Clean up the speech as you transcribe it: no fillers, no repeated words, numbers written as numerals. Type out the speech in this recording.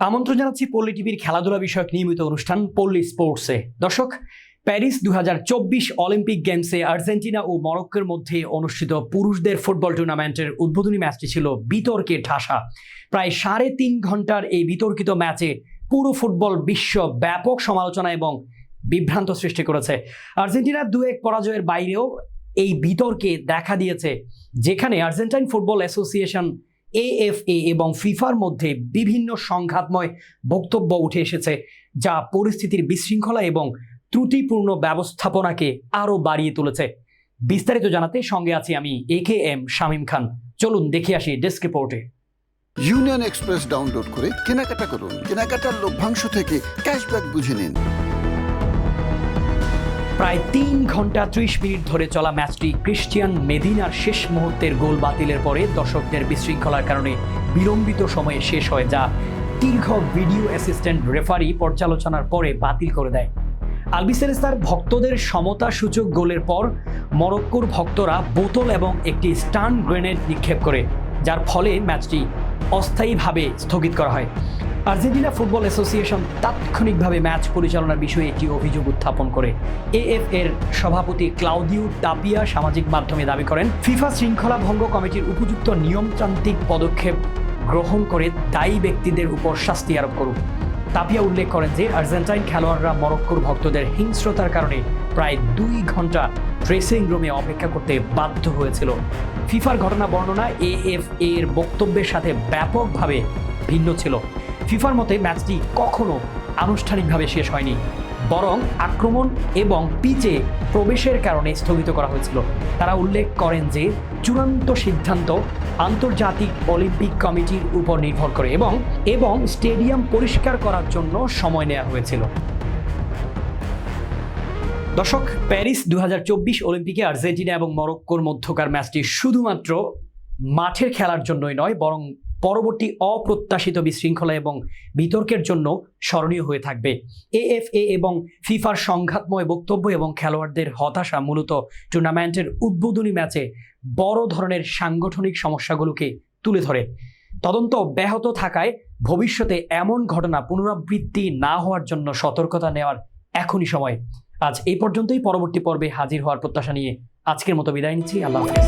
আমন্ত্রণ জানাচ্ছি পল্লী টিভির খেলাধুলা বিষয়ক নিয়মিত অনুষ্ঠান পল্লী স্পোর্টসে। দর্শক, প্যারিস 2024 অলিম্পিক গেমসে আর্জেন্টিনা ও মরক্কোর মধ্যে অনুষ্ঠিত পুরুষদের ফুটবল টুর্নামেন্টের উদ্বোধনী ম্যাচটি ছিল বিতর্কে ঠাসা। প্রায় 3.5 ঘন্টার এই বিতর্কিত ম্যাচে পুরো ফুটবল বিশ্ব ব্যাপক সমালোচনা এবং বিভ্রান্ত সৃষ্টি করেছে। আর্জেন্টিনার 2-1 পরাজয়ের বাইরেও এই বিতর্কে দেখা দিয়েছে, যেখানে আর্জেন্টাইন ফুটবল অ্যাসোসিয়েশন AFA এবং ফিফার মধ্যে বিভিন্ন সংঘাতময় বক্তব্য উঠে এসেছে, যা পরিস্থিতির বিশৃঙ্খলা এবং ত্রুটিপূর্ণ ব্যবস্থাপনাকে আরও বাড়িয়ে তুলেছে। বিস্তারিত জানাতে সঙ্গে আছি আমি AKM শামীম খান। চলুন দেখে আসি ডেস্ক রিপোর্টে। ইউনিয়ন এক্সপ্রেস ডাউনলোড করে কেনাকাটা করুন, কেনাকাটার লভ্যাংশ থেকে ক্যাশব্যাক বুঝে নিন। প্রায় 3 ঘন্টা 30 মিনিট ধরে চলা ম্যাচটি ক্রিস্টিয়ান মেদিনার শেষ মুহূর্তের গোল বাতিলের পরে দর্শকদের বিশৃঙ্খলার কারণে বিলম্বিত সময়ে শেষ হয়, যা দীর্ঘ ভিডিও অ্যাসিস্ট্যান্ট রেফারি পর্যালোচনার পরে বাতিল করে দেয়। আলবিসেলেস্তার ভক্তদের সমতা সূচক গোলের পর মরক্কোর ভক্তরা বোতল এবং একটি স্টান গ্রেনেড নিক্ষেপ করে, যার ফলে ম্যাচটি অস্থায়ীভাবে স্থগিত করা হয়। আর্জেন্টিনা ফুটবল অ্যাসোসিয়েশন তাৎক্ষণিকভাবে ম্যাচ পরিচালনার বিষয়ে একটি অভিযোগ উত্থাপন করে। AFA এর সভাপতি ক্লাউদিও তাপিয়া সামাজিক মাধ্যমে দাবি করেন, ফিফা শৃঙ্খলা ভঙ্গ কমিটির উপযুক্ত নিয়মতান্ত্রিক পদক্ষেপ গ্রহণ করে দায়ী ব্যক্তিদের উপর শাস্তি আরোপ করুক। তাপিয়া উল্লেখ করেন যে আর্জেন্টাইন খেলোয়াড়রা মরক্কোর ভক্তদের হিংস্রতার কারণে প্রায় 2 ঘন্টা ড্রেসিং রুমে অপেক্ষা করতে বাধ্য হয়েছিল। ফিফার ঘটনা বর্ণনা AFA এর বক্তব্যের সাথে ব্যাপকভাবে ভিন্ন ছিল। ফিফার মতে ম্যাচটি কখনো আনুষ্ঠানিকভাবে শেষ হয়নি, বরং আক্রমণ এবং পিচে প্রবেশের কারণে স্থগিত করা হয়েছিল। তারা উল্লেখ করেন যে চূড়ান্ত সিদ্ধান্ত আন্তর্জাতিক অলিম্পিক কমিটির উপর নির্ভর করে এবং স্টেডিয়াম পরিষ্কার করার জন্য সময় নেওয়া হয়েছিল। দর্শক, প্যারিস 2024 অলিম্পিকে আর্জেন্টিনা এবং মরক্কোর মধ্যকার ম্যাচটি শুধুমাত্র মাঠের খেলার জন্যই নয়, বরং পরবর্তী অপ্রত্যাশিত বিশৃঙ্খলা এবং বিতর্কের জন্য স্মরণীয় হয়ে থাকবে। AFA এবং ফিফার সংঘাতময় বক্তব্য এবং খেলোয়াড়দের হতাশা মূলত টুর্নামেন্টের উদ্বোধনী ম্যাচে বড় ধরনের সাংগঠনিক সমস্যাগুলোকে তুলে ধরে। তদন্ত ব্যাহত থাকায় ভবিষ্যতে এমন ঘটনা পুনরাবৃত্তি না হওয়ার জন্য সতর্কতা নেওয়ার এখনই সময়। আজ এই পর্যন্তই। পরবর্তী পর্বে হাজির হওয়ার প্রত্যাশা নিয়ে আজকের মতো বিদায় নিচ্ছি। আল্লাহ হাফেজ।